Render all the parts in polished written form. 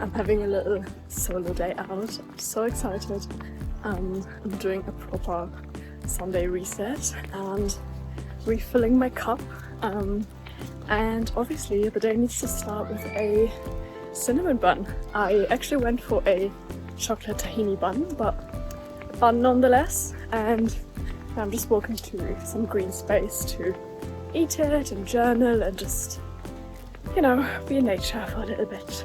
I'm having a little solo day out. I'm so excited. I'm doing a proper Sunday reset and refilling my cup. And obviously the day needs to start with a cinnamon bun. I actually went for a chocolate tahini bun, but a bun nonetheless. And I'm just walking to some green space to eat it and journal and just, you know, be in nature for a little bit.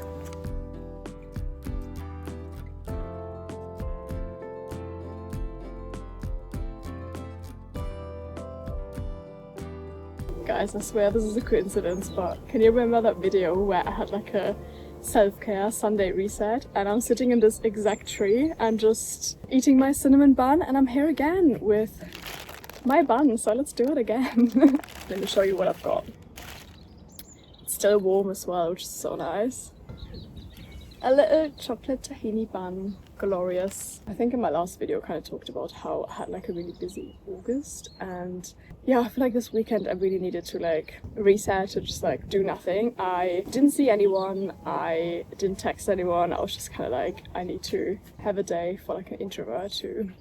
Guys, I swear this is a coincidence, but can you remember that video where I had like a self-care Sunday reset and I'm sitting in this exact tree and just eating my cinnamon bun, and I'm here again with my bun, so let's do it again. Let me show you what I've got. It's still warm as well, which is so nice. A little chocolate tahini bun, glorious. I think in my last video I kind of talked about how I had like a really busy August, and yeah, I feel like this weekend I really needed to like reset and just like do nothing. I didn't see anyone, I didn't text anyone, I was just kind of like, I need to have a day for like an introvert to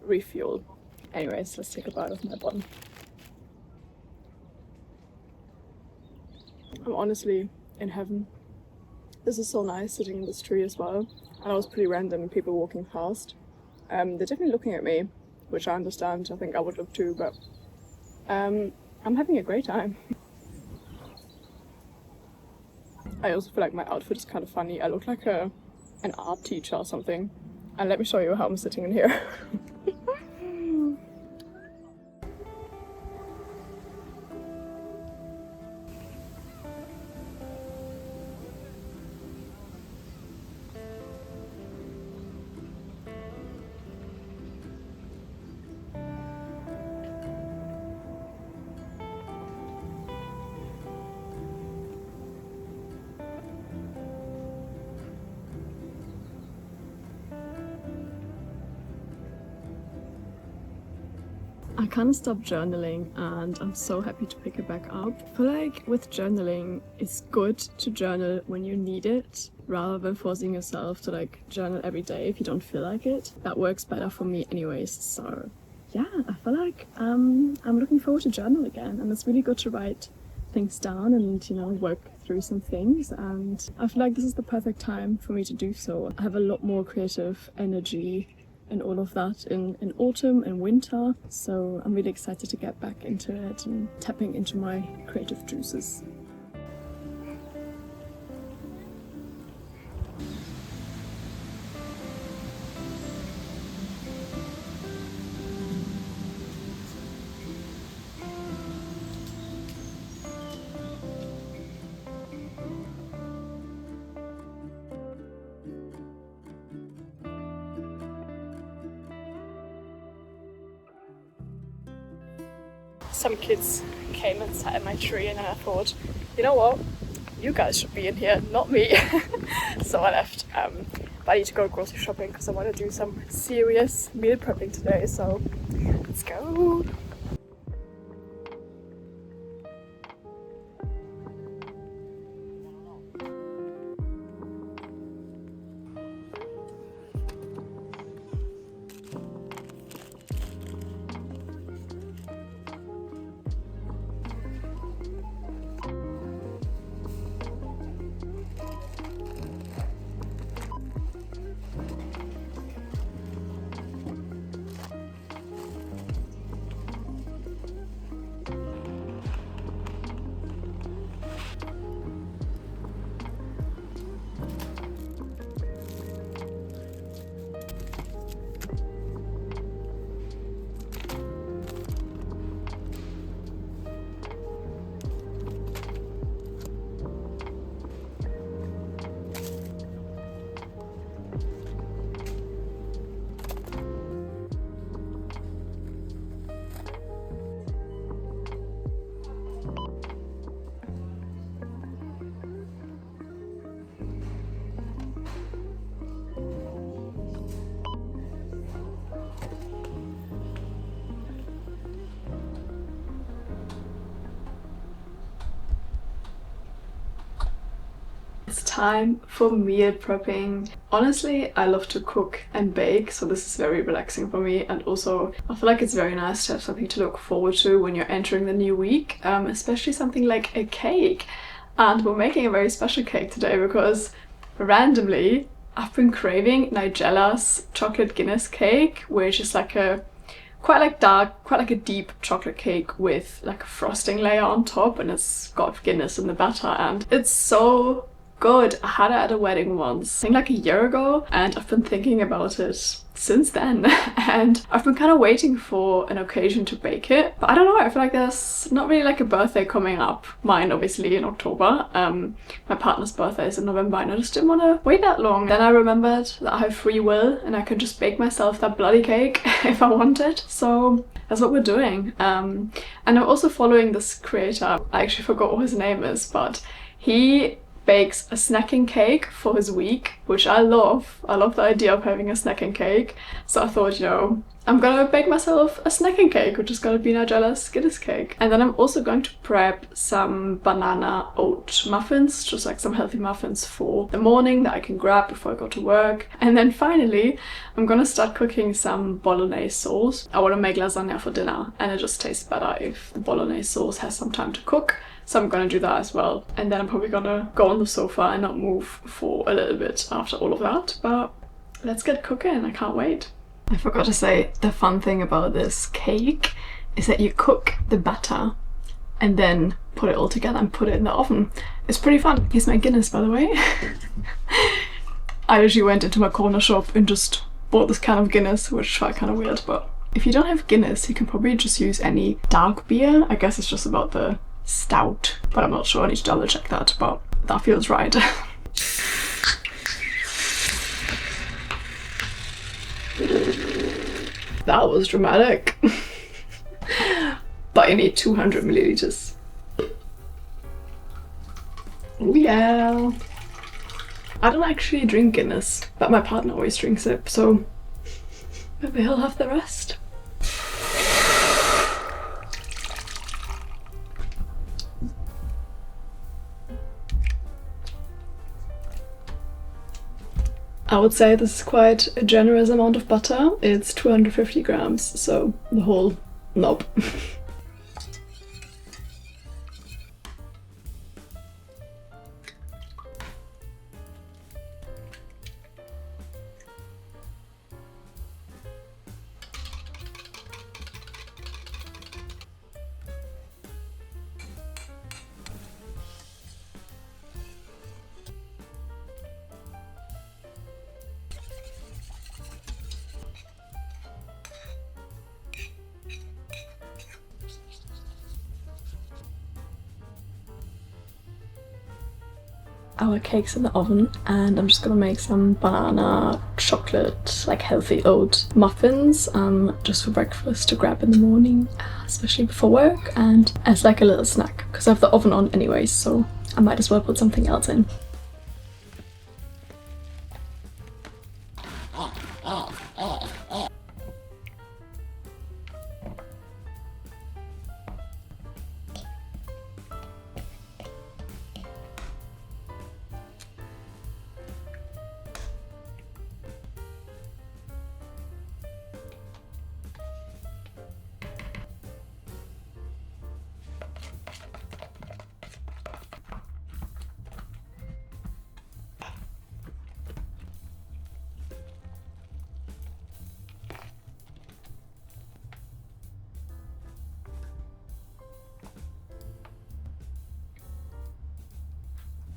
refuel. Anyways, let's take a bite of my bun. I'm honestly in heaven. This is so nice sitting in this tree as well. And I was pretty random and people walking past. They're definitely looking at me, which I understand. I think I would look too, but I'm having a great time. I also feel like my outfit is kind of funny. I look like an art teacher or something. And let me show you how I'm sitting in here. I kind of stopped journaling and I'm so happy to pick it back up. I feel like with journaling, it's good to journal when you need it rather than forcing yourself to like journal every day if you don't feel like it. That works better for me anyways. So yeah, I feel like I'm looking forward to journal again, and it's really good to write things down and, you know, work through some things, and I feel like this is the perfect time for me to do so. I have a lot more creative energy and all of that in autumn and winter, so I'm really excited to get back into it and tapping into my creative juices. Some kids came and sat in my tree, and I thought, you know what, you guys should be in here, not me. So I left, but I need to go grocery shopping because I want to do some serious meal prepping today, so let's go. time for meal prepping. Honestly, I love to cook and bake, so this is very relaxing for me, and also I feel like it's very nice to have something to look forward to when you're entering the new week, especially something like a cake. And we're making a very special cake today because randomly I've been craving Nigella's chocolate Guinness cake, which is like a quite like dark, quite like a deep chocolate cake with like a frosting layer on top, and it's got Guinness in the batter, and it's so good. I had it at a wedding once, I think like a year ago, and I've been thinking about it since then and I've been kind of waiting for an occasion to bake it, but I don't know, I feel like there's not really like a birthday coming up. Mine obviously in October, my partner's birthday is in November, and I just didn't want to wait that long. Then I remembered that I have free will and I could just bake myself that bloody cake if I wanted, so that's what we're doing. And I'm also following this creator, I actually forgot what his name is, but he bakes a snacking cake for his week, which I love. I love the idea of having a snacking cake. So I thought, you know, I'm gonna bake myself a snacking cake, which is gonna be Nigella's Guinness cake. And then I'm also going to prep some banana oat muffins, just like some healthy muffins for the morning that I can grab before I go to work. And then finally, I'm gonna start cooking some bolognese sauce. I wanna make lasagna for dinner, and it just tastes better if the bolognese sauce has some time to cook. So I'm gonna do that as well. And then I'm probably gonna go on the sofa and not move for a little bit after all of that. But let's get cooking, I can't wait. I forgot to say, the fun thing about this cake is that you cook the batter and then put it all together and put it in the oven. It's pretty fun. Here's my Guinness, by the way. I actually went into my corner shop and just bought this can of Guinness, which felt kind of weird, but if you don't have Guinness, you can probably just use any dark beer. I guess it's just about the stout, but I'm not sure, I need to double check that, but that feels right. That was dramatic. But you need 200 milliliters. Oh yeah. I don't actually drink Guinness, but my partner always drinks it, so maybe he'll have the rest. I would say this is quite a generous amount of butter. It's 250 grams, so the whole knob. Our cake's in the oven, and I'm just gonna make some banana chocolate, like healthy oat muffins, just for breakfast to grab in the morning, especially before work, and as like a little snack, because I have the oven on anyways, so I might as well put something else in.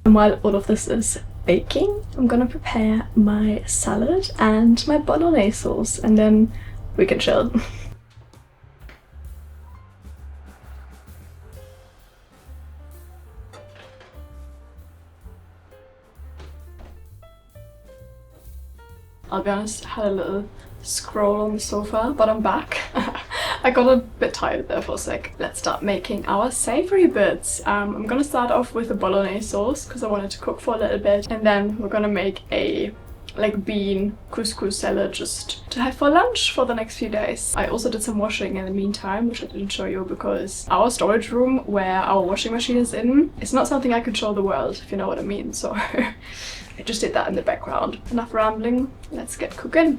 And while all of this is baking, I'm gonna prepare my salad and my bolognese sauce, and then we can chill. I'll be honest, I had a little scroll on the sofa, but I'm back. I got a bit tired there for a sec. Let's start making our savory bits. I'm gonna start off with the bolognese sauce because I wanted to cook for a little bit, and then we're gonna make a like bean couscous salad just to have for lunch for the next few days. I also did some washing in the meantime, which I didn't show you because our storage room where our washing machine is in, it's not something I can show the world, if you know what I mean. So I just did that in the background. Enough rambling, let's get cooking.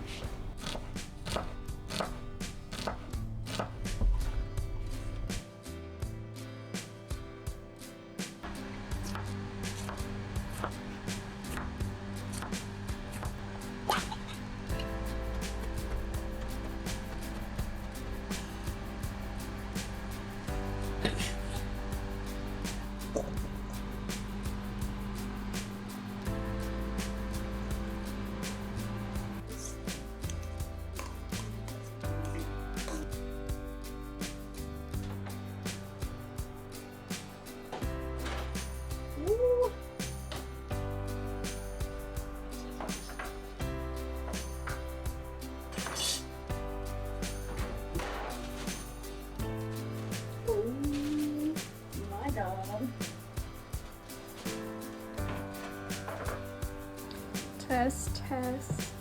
Test, test.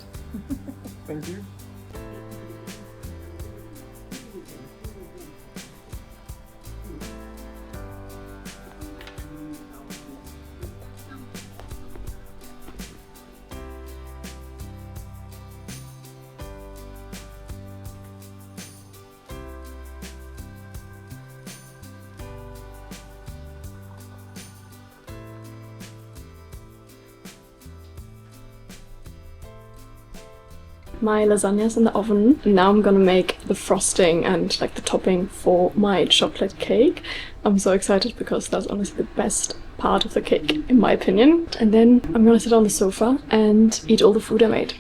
Thank you. My lasagna's in the oven, and now I'm gonna make the frosting and like the topping for my chocolate cake. I'm so excited because that's honestly the best part of the cake in my opinion. And then I'm gonna sit on the sofa and eat all the food I made.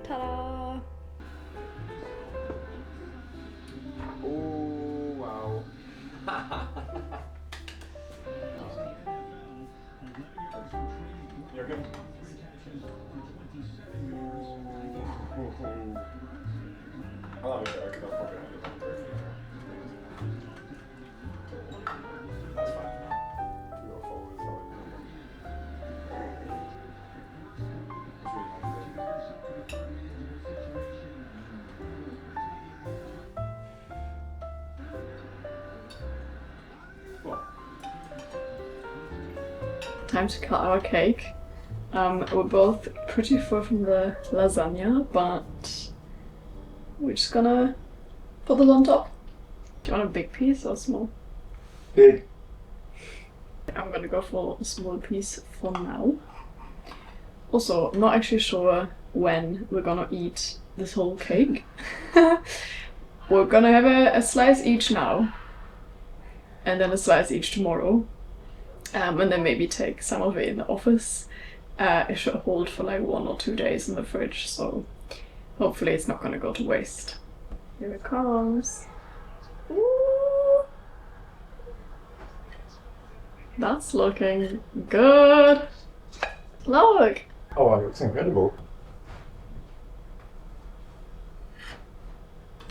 Ta-da! Oh, wow. You're good. I'll have a joke, I'll probably have it. That's fine. We go forward, so Time to cut our cake. We're both pretty full from the lasagna, but we're just gonna put this on top. Do you want a big piece or small? big. I'm gonna go for a small piece for now. Also, I'm not actually sure when we're gonna eat this whole cake. We're gonna have a slice each now, and then a slice each tomorrow. And then maybe take some of it in the office. It should hold for like 1 or 2 days in the fridge, so hopefully it's not gonna go to waste. Here it comes. Ooh. That's looking good. Look! Oh, it looks incredible.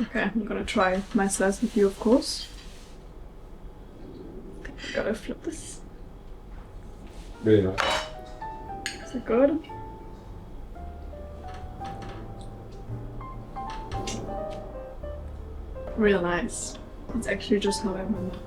Okay, I'm gonna try my slice with you, of course. I think I gotta flip this. Really nice. Is it good? Real nice. It's actually just how I remember.